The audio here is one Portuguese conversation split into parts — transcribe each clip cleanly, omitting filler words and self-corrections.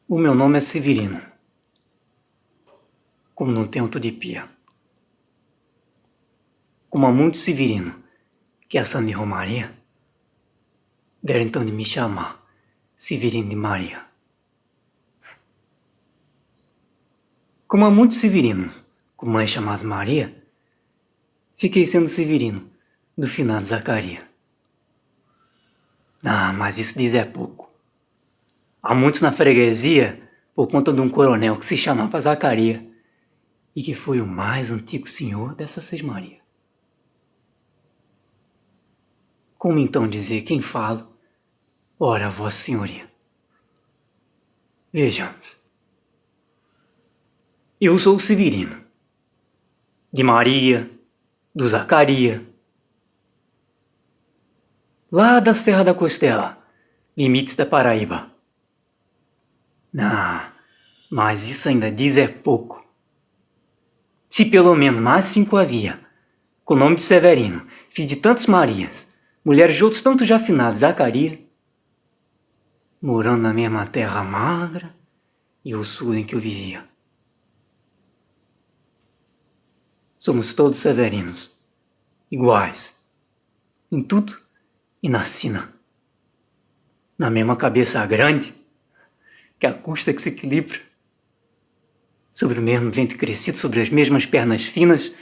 O meu nome é Severino, como não tenho tudipia. Como há muito Severino, que é Sandy Romaria, deram então de me chamar Severino de Maria. Como há muito Severino, com mãe chamada Maria, fiquei sendo Severino do finado Zacaria. Ah, mas isso diz é pouco. Há muitos na freguesia por conta de um coronel que se chamava Zacaria e que foi o mais antigo senhor dessa sesmaria. Como então dizer quem falo? Ora, Vossa Senhoria. Vejamos. Eu sou o Severino, de Maria, do Zacaria, lá da Serra da Costela, limites da Paraíba. Ah, mas isso ainda diz é pouco. Se pelo menos mais 5 havia, com o nome de Severino, filho de tantas Marias, mulheres de outros tantos já finados, Zacaria, morando na mesma terra magra e o sul em que eu vivia. Somos todos severinos, iguais, em tudo e na sina. Na mesma cabeça grande, que a custa que se equilibra, sobre o mesmo ventre crescido, sobre as mesmas pernas finas,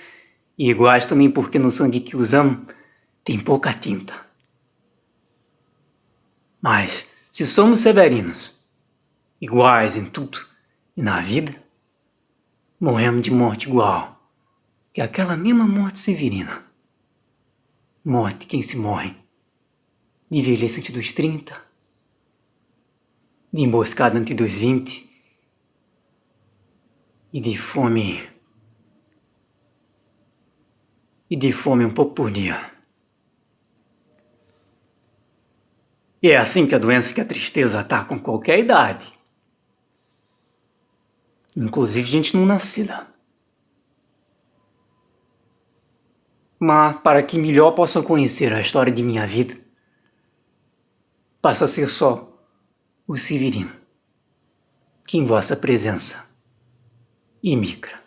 e iguais também porque no sangue que usamos tem pouca tinta. Mas, se somos severinos, iguais em tudo e na vida, morremos de morte igual, que é aquela mesma morte severina. Morte de quem se morre, de velhice antes dos 30, de emboscada antes dos 20, e de fome um pouco por dia. E é assim que a doença e que a tristeza atacam qualquer idade. Inclusive gente não nascida. Mas para que melhor possam conhecer a história de minha vida, passa a ser só o Severino, que em vossa presença imigra.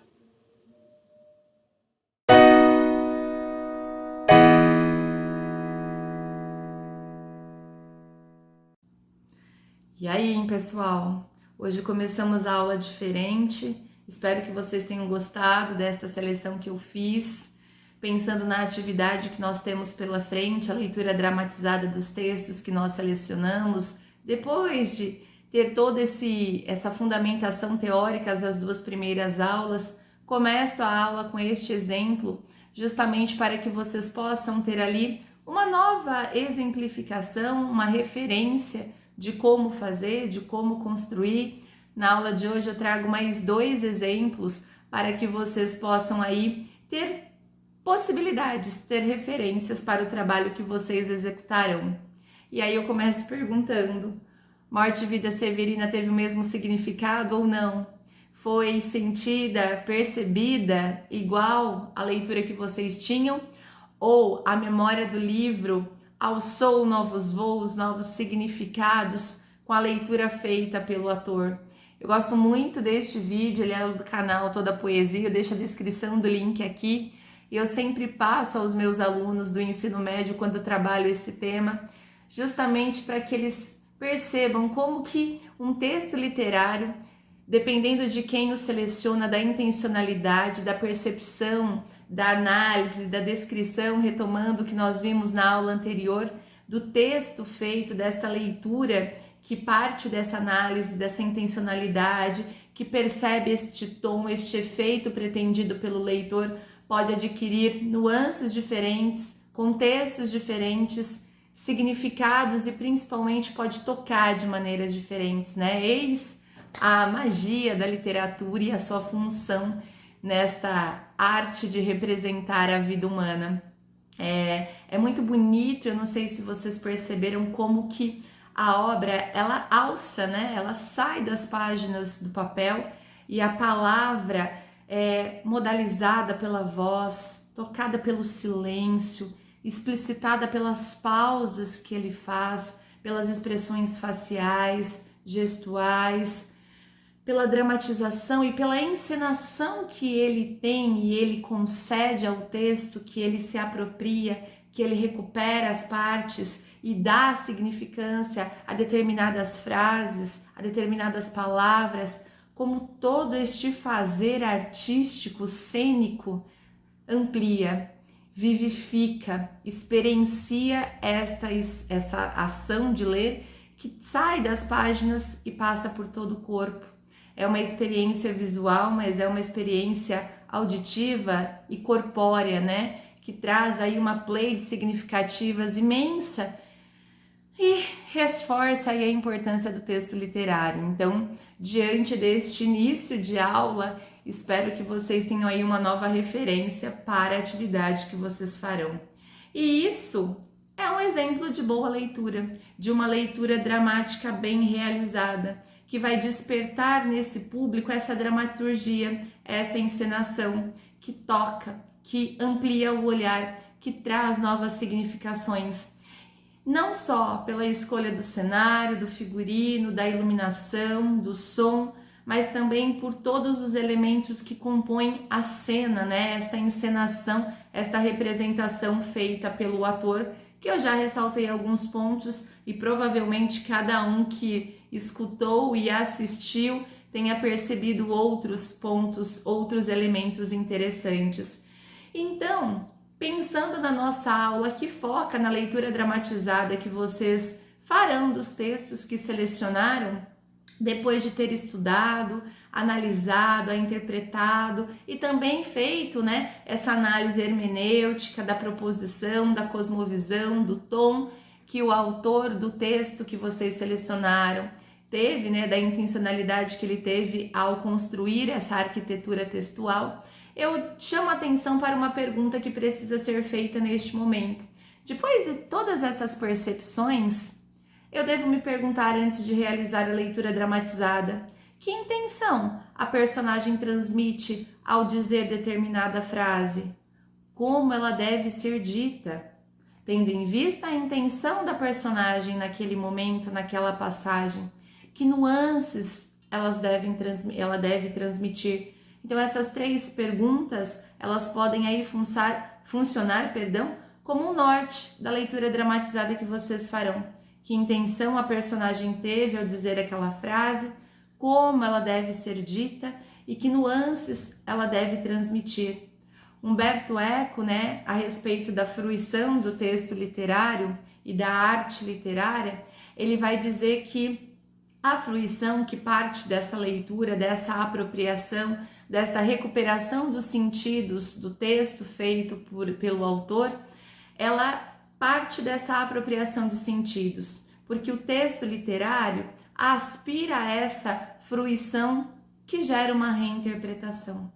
E aí, pessoal? Hoje começamos a aula diferente. Espero que vocês tenham gostado desta seleção que eu fiz, pensando na atividade que nós temos pela frente, a leitura dramatizada dos textos que nós selecionamos, depois de ter toda essa fundamentação teórica das 2 primeiras aulas. Começo a aula com este exemplo, justamente para que vocês possam ter ali uma nova exemplificação, uma referência de como fazer, de como construir. Na aula de hoje eu trago mais 2 exemplos para que vocês possam aí ter possibilidades, ter referências para o trabalho que vocês executarão. E aí eu começo perguntando: morte e vida severina teve o mesmo significado ou não? Foi sentida, percebida igual à leitura que vocês tinham? Ou a memória do livro alçou novos voos, novos significados com a leitura feita pelo ator? Eu gosto muito deste vídeo, ele é do canal Toda Poesia, eu deixo a descrição do link aqui. E eu sempre passo aos meus alunos do ensino médio quando eu trabalho esse tema, justamente para que eles percebam como que um texto literário, dependendo de quem o seleciona, da intencionalidade, da percepção, da análise, da descrição, retomando o que nós vimos na aula anterior, do texto feito, desta leitura, que parte dessa análise, dessa intencionalidade, que percebe este tom, este efeito pretendido pelo leitor, pode adquirir nuances diferentes, contextos diferentes, significados e principalmente pode tocar de maneiras diferentes, né? Eis a magia da literatura e a sua função nesta arte de representar a vida humana. É muito bonito, eu não sei se vocês perceberam como que a obra, ela alça, né? Ela sai das páginas do papel e a palavra é modalizada pela voz, tocada pelo silêncio, explicitada pelas pausas que ele faz, pelas expressões faciais, gestuais, pela dramatização e pela encenação que ele tem e ele concede ao texto, que ele se apropria, que ele recupera as partes e dá significância a determinadas frases, a determinadas palavras, como todo este fazer artístico, cênico, amplia, vivifica, experiencia essa ação de ler que sai das páginas e passa por todo o corpo. É uma experiência visual, mas é uma experiência auditiva e corpórea, né? Que traz aí uma play de significativas imensa e reforça aí a importância do texto literário. Então, diante deste início de aula, espero que vocês tenham aí uma nova referência para a atividade que vocês farão. E isso é um exemplo de boa leitura, de uma leitura dramática bem realizada, que vai despertar nesse público essa dramaturgia, esta encenação que toca, que amplia o olhar, que traz novas significações. Não só pela escolha do cenário, do figurino, da iluminação, do som, mas também por todos os elementos que compõem a cena, né? Esta encenação, esta representação feita pelo ator, que eu já ressaltei alguns pontos e provavelmente cada um que escutou e assistiu tenha percebido outros pontos, outros elementos interessantes. Então, pensando na nossa aula que foca na leitura dramatizada que vocês farão dos textos que selecionaram, depois de ter estudado, analisado, interpretado e também feito, né, essa análise hermenêutica da proposição, da cosmovisão, do tom que o autor do texto que vocês selecionaram teve, né, da intencionalidade que ele teve ao construir essa arquitetura textual, eu chamo a atenção para uma pergunta que precisa ser feita neste momento. Depois de todas essas percepções, eu devo me perguntar antes de realizar a leitura dramatizada: que intenção a personagem transmite ao dizer determinada frase? Como ela deve ser dita? Tendo em vista a intenção da personagem naquele momento, naquela passagem, que nuances ela deve transmitir? Então essas três perguntas, elas podem aí funcionar, como um norte da leitura dramatizada que vocês farão. Que intenção a personagem teve ao dizer aquela frase, como ela deve ser dita e que nuances ela deve transmitir. Humberto Eco, né, a respeito da fruição do texto literário e da arte literária, ele vai dizer que a fruição que parte dessa leitura, dessa apropriação, desta recuperação dos sentidos do texto feito pelo autor, ela parte dessa apropriação dos sentidos, porque o texto literário aspira a essa fruição que gera uma reinterpretação.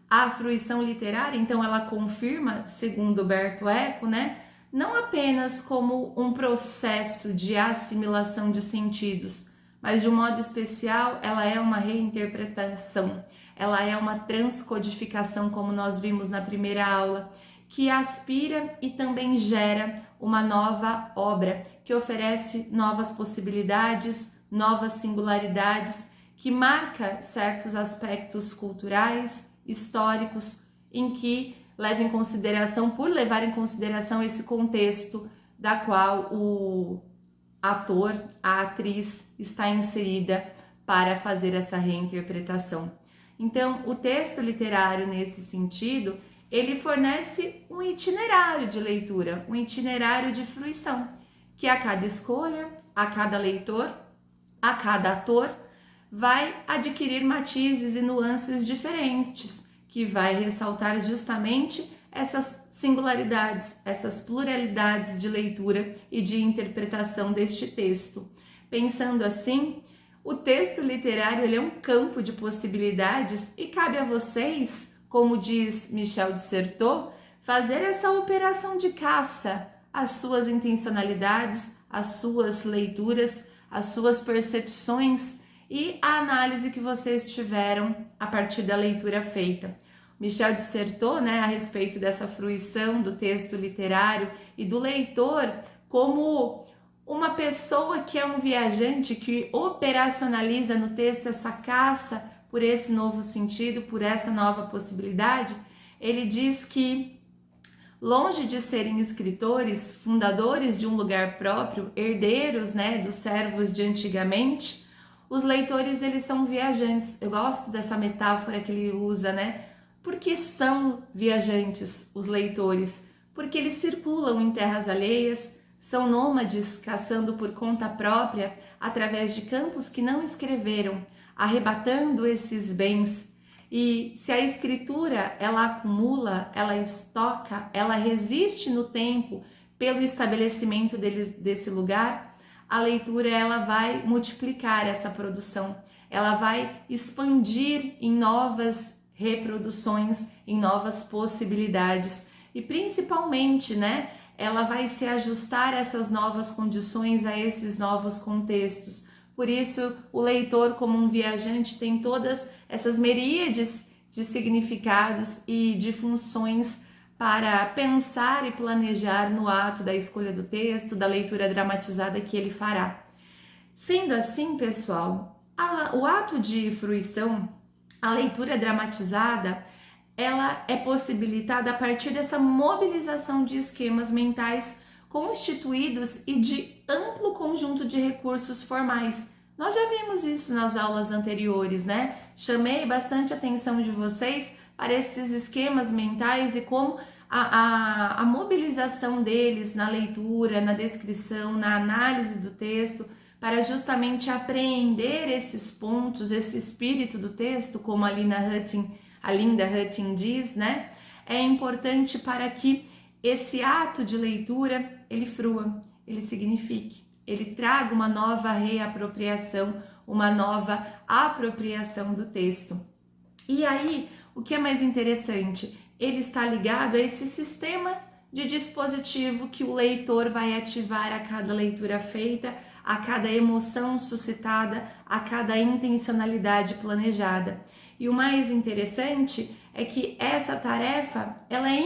A fruição literária, então, ela confirma, segundo Humberto Eco, né, não apenas como um processo de assimilação de sentidos, mas de um modo especial ela é uma reinterpretação, ela é uma transcodificação, como nós vimos na primeira aula, que aspira e também gera uma nova obra, que oferece novas possibilidades, novas singularidades, que marca certos aspectos culturais, históricos, em que por levar em consideração esse contexto da qual o ator, a atriz está inserida para fazer essa reinterpretação. Então, o texto literário, nesse sentido, ele fornece um itinerário de leitura, um itinerário de fruição, que a cada escolha, a cada leitor, a cada ator, vai adquirir matizes e nuances diferentes, que vai ressaltar justamente essas singularidades, essas pluralidades de leitura e de interpretação deste texto. Pensando assim, o texto literário ele é um campo de possibilidades e cabe a vocês, como diz Michel de Certeau, fazer essa operação de caça às suas intencionalidades, às suas leituras, às suas percepções e a análise que vocês tiveram a partir da leitura feita. Michel de Certeau, né, a respeito dessa fruição do texto literário e do leitor como uma uma pessoa que é um viajante, que operacionaliza no texto essa caça por esse novo sentido, por essa nova possibilidade, ele diz que, longe de serem escritores, fundadores de um lugar próprio, herdeiros, né, dos servos de antigamente, os leitores, eles são viajantes. Eu gosto dessa metáfora que ele usa, né? Porque são viajantes os leitores? Porque eles circulam em terras alheias, são nômades caçando por conta própria através de campos que não escreveram, arrebatando esses bens. E se a escritura, ela acumula, ela estoca, ela resiste no tempo pelo estabelecimento desse lugar, a leitura, ela vai multiplicar essa produção, ela vai expandir em novas reproduções, em novas possibilidades e principalmente, né, ela vai se ajustar a essas novas condições, a esses novos contextos. Por isso, o leitor, como um viajante, tem todas essas miríades de significados e de funções para pensar e planejar no ato da escolha do texto, da leitura dramatizada que ele fará. Sendo assim, pessoal, o ato de fruição, a leitura dramatizada, ela é possibilitada a partir dessa mobilização de esquemas mentais constituídos e de amplo conjunto de recursos formais. Nós já vimos isso nas aulas anteriores, né? Chamei bastante a atenção de vocês para esses esquemas mentais e como a mobilização deles na leitura, na descrição, na análise do texto, para justamente apreender esses pontos, esse espírito do texto, como a Linda Hutton diz, né? É importante para que esse ato de leitura, ele frua, ele signifique, ele traga uma nova reapropriação, uma nova apropriação do texto. E aí, o que é mais interessante? Ele está ligado a esse sistema de dispositivo que o leitor vai ativar a cada leitura feita, a cada emoção suscitada, a cada intencionalidade planejada. E o mais interessante é que essa tarefa, ela é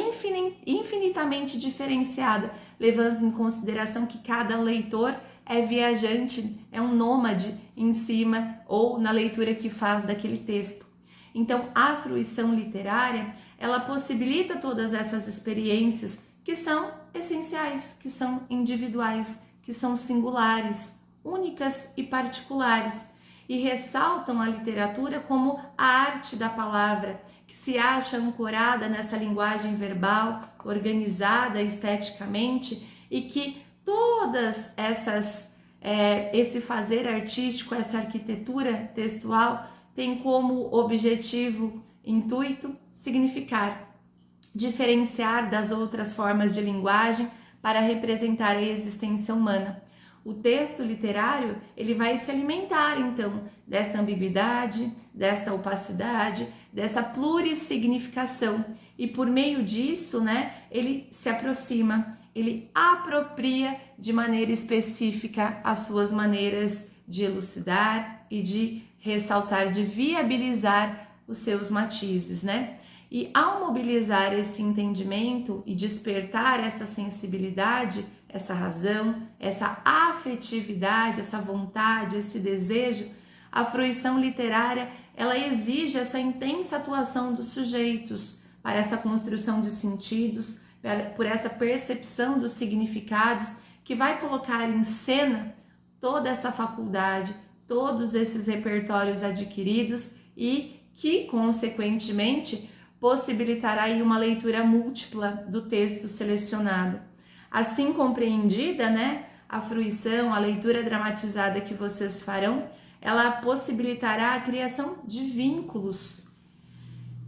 infinitamente diferenciada, levando em consideração que cada leitor é viajante, é um nômade em cima ou na leitura que faz daquele texto. Então, a fruição literária, ela possibilita todas essas experiências que são essenciais, que são individuais, que são singulares, únicas e particulares, e ressaltam a literatura como a arte da palavra, que se acha ancorada nessa linguagem verbal, organizada esteticamente, e que todas esse fazer artístico, essa arquitetura textual, tem como objetivo, intuito, significar, diferenciar das outras formas de linguagem para representar a existência humana. O texto literário, ele vai se alimentar, então, desta ambiguidade, desta opacidade, dessa plurissignificação. E por meio disso, né, ele se aproxima, ele apropria de maneira específica as suas maneiras de elucidar e de ressaltar, de viabilizar os seus matizes, né? E ao mobilizar esse entendimento e despertar essa sensibilidade, essa razão, essa afetividade, essa vontade, esse desejo, a fruição literária, ela exige essa intensa atuação dos sujeitos para essa construção de sentidos, por essa percepção dos significados, que vai colocar em cena toda essa faculdade, todos esses repertórios adquiridos e que, consequentemente, possibilitará aí uma leitura múltipla do texto selecionado. Assim compreendida, né, a fruição, a leitura dramatizada que vocês farão, ela possibilitará a criação de vínculos,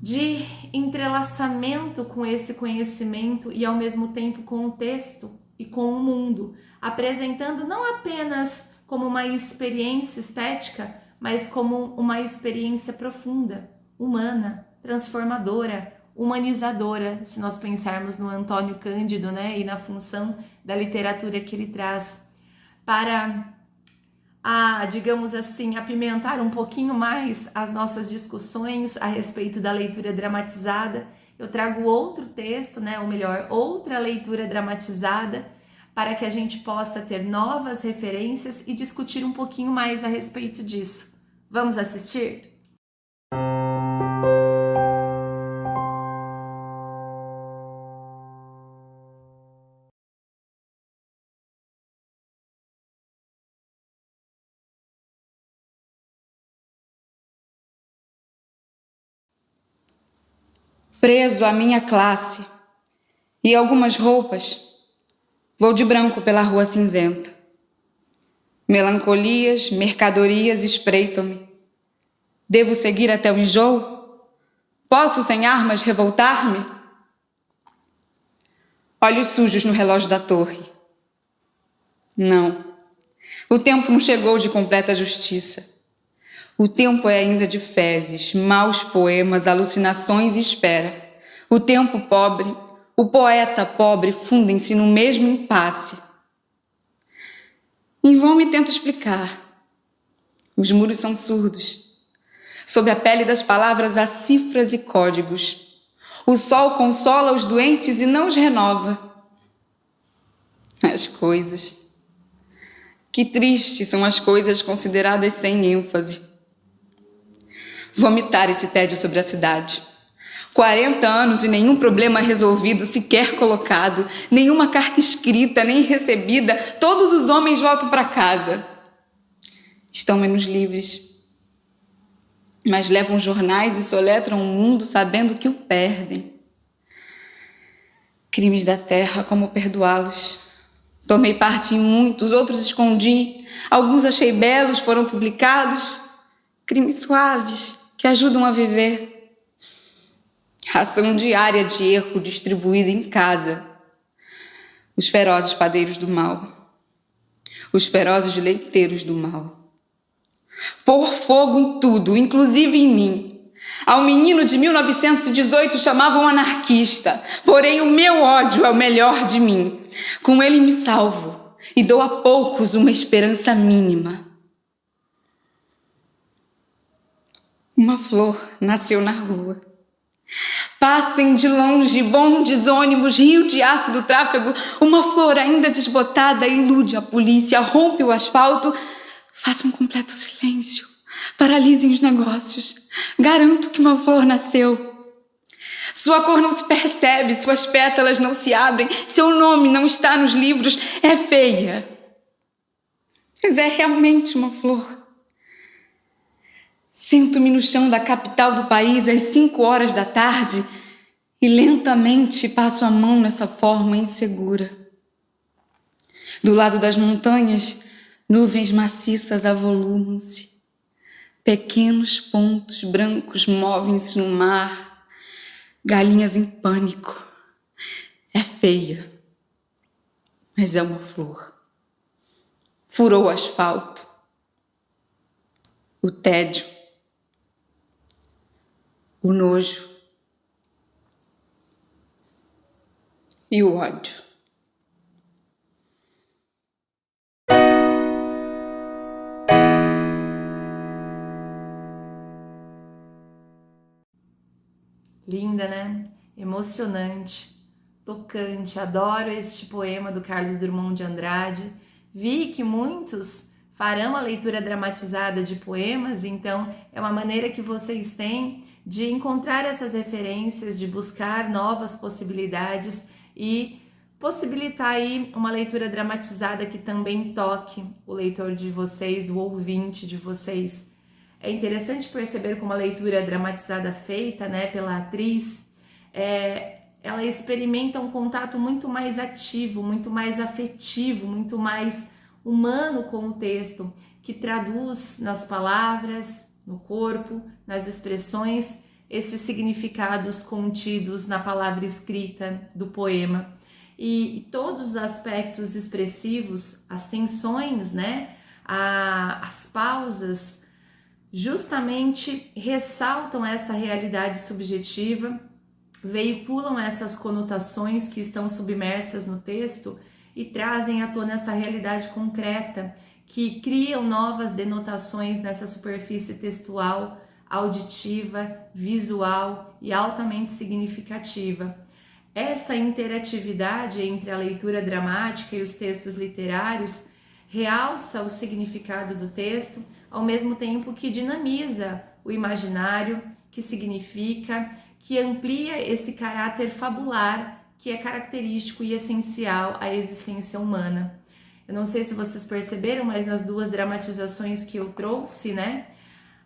de entrelaçamento com esse conhecimento e ao mesmo tempo com o texto e com o mundo, apresentando não apenas como uma experiência estética, mas como uma experiência profunda, humana, transformadora, humanizadora, se nós pensarmos no Antônio Cândido, né, e na função da literatura que ele traz para digamos assim, apimentar um pouquinho mais as nossas discussões a respeito da leitura dramatizada. Eu trago outro texto, né, ou melhor, outra leitura dramatizada para que a gente possa ter novas referências e discutir um pouquinho mais a respeito disso. Vamos assistir? Preso à minha classe e algumas roupas, vou de branco pela rua cinzenta. Melancolias, mercadorias espreitam-me. Devo seguir até o enjoo? Posso sem armas revoltar-me? Olhos sujos no relógio da torre. Não, o tempo não chegou de completa justiça. O tempo é ainda de fezes, maus poemas, alucinações e espera. O tempo pobre, o poeta pobre fundem-se no mesmo impasse. Em vão me tento explicar. Os muros são surdos. Sob a pele das palavras há cifras e códigos. O sol consola os doentes e não os renova. As coisas. Que tristes são as coisas consideradas sem ênfase. Vomitar esse tédio sobre a cidade. 40 anos e nenhum problema resolvido, sequer colocado, nenhuma carta escrita, nem recebida. Todos os homens voltam para casa. Estão menos livres. Mas levam jornais e soletram o mundo sabendo que o perdem. Crimes da terra, como perdoá-los? Tomei parte em muitos, outros escondi. Alguns achei belos, foram publicados. Crimes suaves que ajudam a viver. Ração diária de erro distribuída em casa. Os ferozes padeiros do mal. Os ferozes leiteiros do mal. Pôr fogo em tudo, inclusive em mim. Ao menino de 1918 chamavam anarquista, porém o meu ódio é o melhor de mim. Com ele me salvo e dou a poucos uma esperança mínima. Uma flor nasceu na rua. Passem de longe bondes, ônibus, rio de aço do tráfego. Uma flor ainda desbotada ilude a polícia, rompe o asfalto. Faça um completo silêncio. Paralisem os negócios. Garanto que uma flor nasceu. Sua cor não se percebe, suas pétalas não se abrem, seu nome não está nos livros. É feia, mas é realmente uma flor. Sento-me no chão da capital do país às 5 horas da tarde e lentamente passo a mão nessa forma insegura. Do lado das montanhas, nuvens maciças avolumam-se. Pequenos pontos brancos movem-se no mar. Galinhas em pânico. É feia, mas é uma flor. Furou o asfalto. O tédio. O nojo e o ódio. Linda, né? Emocionante, tocante. Adoro este poema do Carlos Drummond de Andrade. Vi que muitos farão a leitura dramatizada de poemas, então é uma maneira que vocês têm de encontrar essas referências, de buscar novas possibilidades e possibilitar aí uma leitura dramatizada que também toque o leitor de vocês, o ouvinte de vocês. É interessante perceber como a leitura dramatizada feita, né, pela atriz, ela experimenta um contato muito mais ativo, muito mais afetivo, muito mais humano com o texto, que traduz nas palavras, no corpo, nas expressões, esses significados contidos na palavra escrita do poema. E todos os aspectos expressivos, as tensões, né, as pausas, justamente ressaltam essa realidade subjetiva, veiculam essas conotações que estão submersas no texto e trazem à tona essa realidade concreta, que criam novas denotações nessa superfície textual, auditiva, visual e altamente significativa. essa interatividade entre a leitura dramática e os textos literários realça o significado do texto, ao mesmo tempo que dinamiza o imaginário, que significa, que amplia esse caráter fabular que é característico e essencial à existência humana. Eu não sei se vocês perceberam, mas nas duas dramatizações que eu trouxe, né,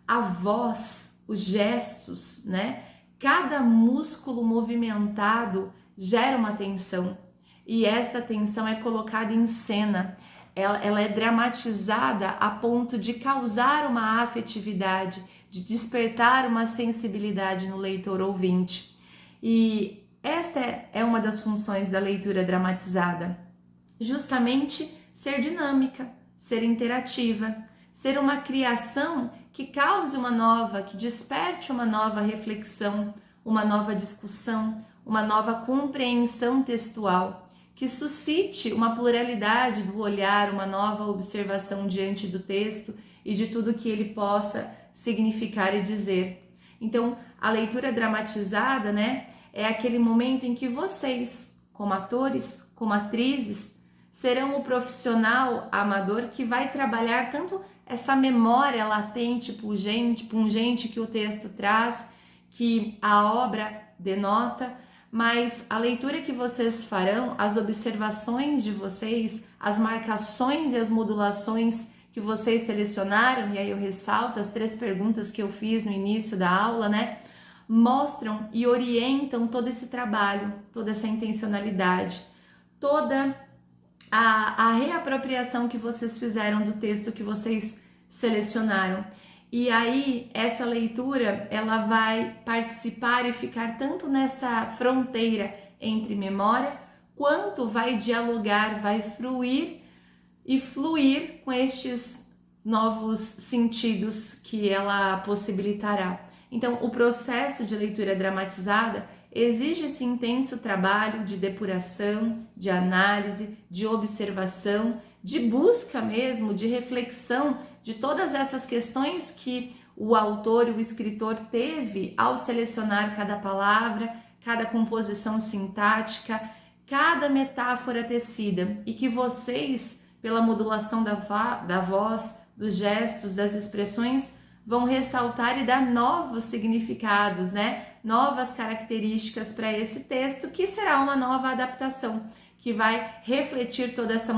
a voz, os gestos, né, cada músculo movimentado gera uma tensão, e esta tensão é colocada em cena, ela é dramatizada a ponto de causar uma afetividade, de despertar uma sensibilidade no leitor ouvinte. E esta é uma das funções da leitura dramatizada, justamente ser dinâmica, ser interativa, ser uma criação que cause que desperte uma nova reflexão, uma nova discussão, uma nova compreensão textual, que suscite uma pluralidade do olhar, uma nova observação diante do texto e de tudo que ele possa significar e dizer. Então, a leitura dramatizada, né, é aquele momento em que vocês, como atores, como atrizes, serão o profissional amador que vai trabalhar tanto essa memória latente, pungente que o texto traz, que a obra denota, mas a leitura que vocês farão, as observações de vocês, as marcações e as modulações que vocês selecionaram, e aí eu ressalto as 3 perguntas que eu fiz no início da aula, né? Mostram e orientam todo esse trabalho, toda essa intencionalidade, toda a reapropriação que vocês fizeram do texto que vocês selecionaram. E aí, essa leitura, ela vai participar e ficar tanto nessa fronteira entre memória, quanto vai dialogar, vai fruir e fluir com estes novos sentidos que ela possibilitará. Então, o processo de leitura dramatizada exige esse intenso trabalho de depuração, de análise, de observação, de busca mesmo, de reflexão de todas essas questões que o autor e o escritor teve ao selecionar cada palavra, cada composição sintática, cada metáfora tecida, e que vocês, pela modulação da voz, dos gestos, das expressões, vão ressaltar e dar novos significados, né? Novas características para esse texto, que será uma nova adaptação, que vai refletir toda essa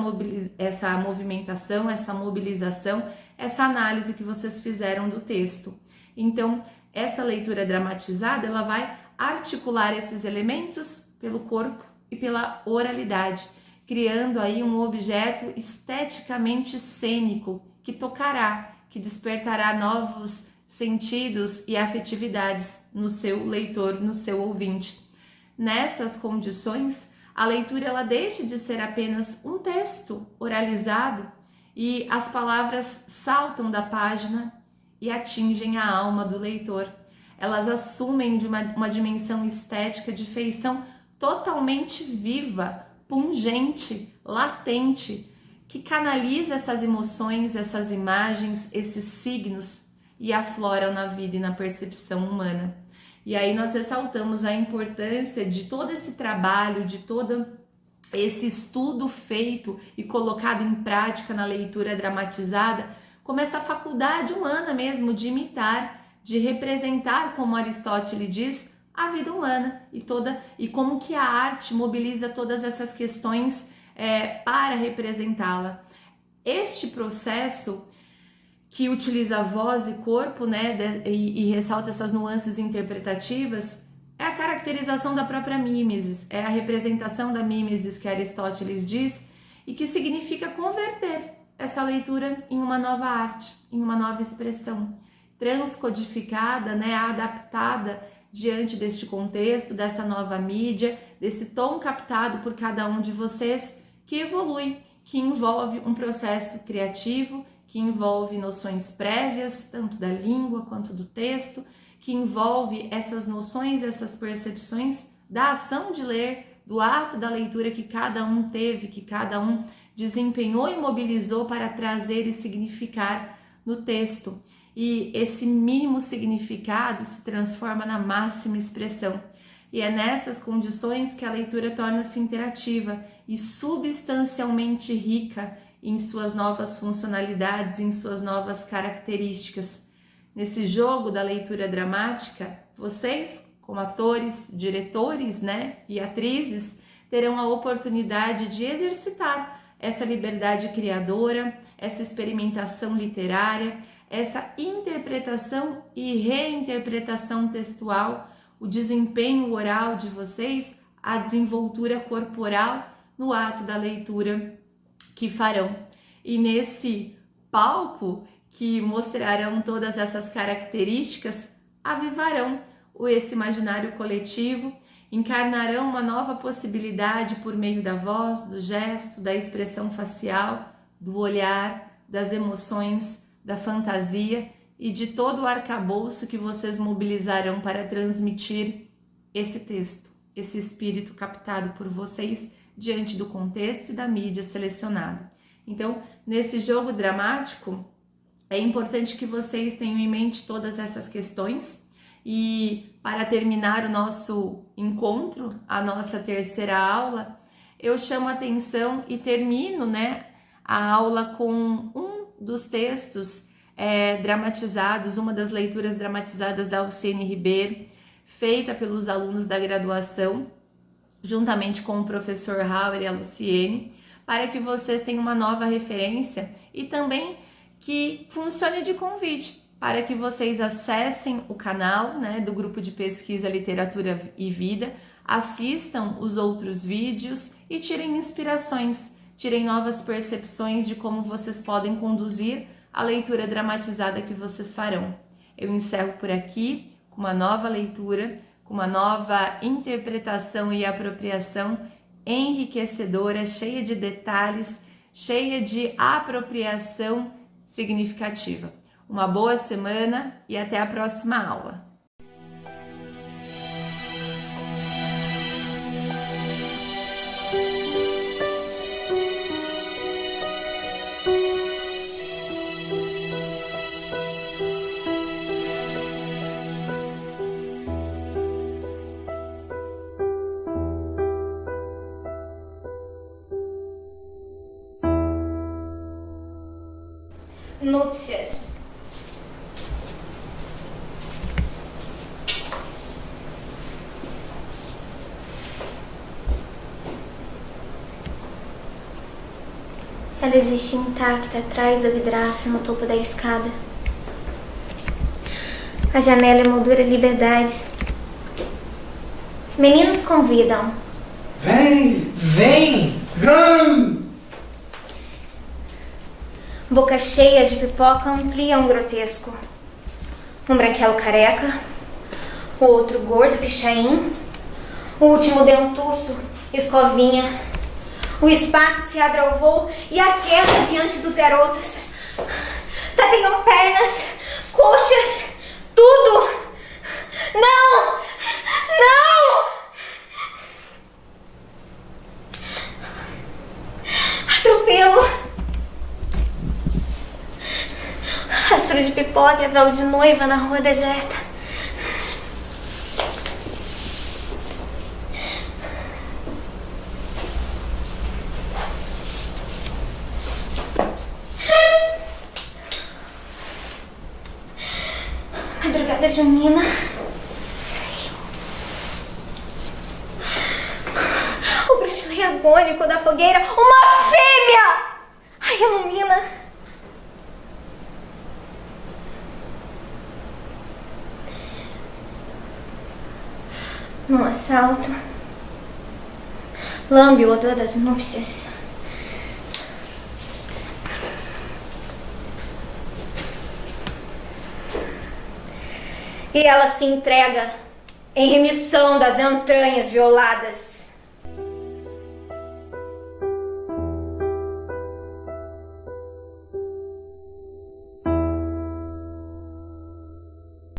movimentação, essa mobilização, essa análise que vocês fizeram do texto. Então, essa leitura dramatizada, ela vai articular esses elementos pelo corpo e pela oralidade, criando aí um objeto esteticamente cênico que tocará, que despertará novos sentidos e afetividades no seu leitor, no seu ouvinte. Nessas condições, a leitura ela deixa de ser apenas um texto oralizado e as palavras saltam da página e atingem a alma do leitor. Elas assumem de uma dimensão estética de feição totalmente viva, pungente, latente, que canaliza essas emoções, essas imagens, esses signos e afloram na vida e na percepção humana. E aí nós ressaltamos a importância de todo esse trabalho, de todo esse estudo feito e colocado em prática na leitura dramatizada, como essa faculdade humana mesmo de imitar, de representar, como Aristóteles diz, a vida humana e como que a arte mobiliza todas essas questões para representá-la. Este processo que utiliza voz e corpo, né, e ressalta essas nuances interpretativas, é a caracterização da própria mimesis, é a representação da mimesis que Aristóteles diz e que significa converter essa leitura em uma nova arte, em uma nova expressão, transcodificada, né, adaptada diante deste contexto, dessa nova mídia, desse tom captado por cada um de vocês, que evolui, que envolve um processo criativo, que envolve noções prévias, tanto da língua quanto do texto, que envolve essas noções, essas percepções da ação de ler, do ato da leitura que cada um teve, que cada um desempenhou e mobilizou para trazer e significar no texto. E esse mínimo significado se transforma na máxima expressão. E é nessas condições que a leitura torna-se interativa e substancialmente rica em suas novas funcionalidades, em suas novas características. Nesse jogo da leitura dramática, vocês, como atores, diretores, e atrizes, terão a oportunidade de exercitar essa liberdade criadora, essa experimentação literária, essa interpretação e reinterpretação textual, o desempenho oral de vocês, a desenvoltura corporal no ato da leitura que farão. E nesse palco que mostrarão todas essas características, avivarão esse imaginário coletivo, encarnarão uma nova possibilidade por meio da voz, do gesto, da expressão facial, do olhar, das emoções, da fantasia e de todo o arcabouço que vocês mobilizarão para transmitir esse texto, esse espírito captado por vocês diante do contexto e da mídia selecionada. Então, nesse jogo dramático, é importante que vocês tenham em mente todas essas questões. E para terminar o nosso encontro, a nossa terceira aula, eu chamo a atenção e termino a aula com um dos textos dramatizados, uma das leituras dramatizadas da Alciene Ribeiro, feita pelos alunos da graduação, juntamente com o professor Hauer e a Luciene, para que vocês tenham uma nova referência e também que funcione de convite para que vocês acessem o canal do Grupo de Pesquisa Literatura e Vida, assistam os outros vídeos e tirem inspirações, tirem novas percepções de como vocês podem conduzir a leitura dramatizada que vocês farão. Eu encerro por aqui com uma nova leitura, com uma nova interpretação e apropriação enriquecedora, cheia de detalhes, cheia de apropriação significativa. Uma boa semana e até a próxima aula. Núpcias. Ela existe intacta atrás da vidraça no topo da escada. A janela é moldura liberdade. Meninos convidam. Vem! Vem! Vem! Bocas cheias de pipoca ampliam o grotesco. Um branquelo careca, o outro gordo pichain, o último dentuço, escovinha. O espaço se abre ao voo e aquieta diante dos garotos. Tateiam pernas, coxas, tudo. Não! Não! Atropelo. Rastro de pipoca e véu de noiva na rua deserta. Madrugada junina. O bruxilei agônico da fogueira. Uma fêmea! Ai, ilumina. Num assalto, lambe o odor das núpcias. E ela se entrega em remissão das entranhas violadas.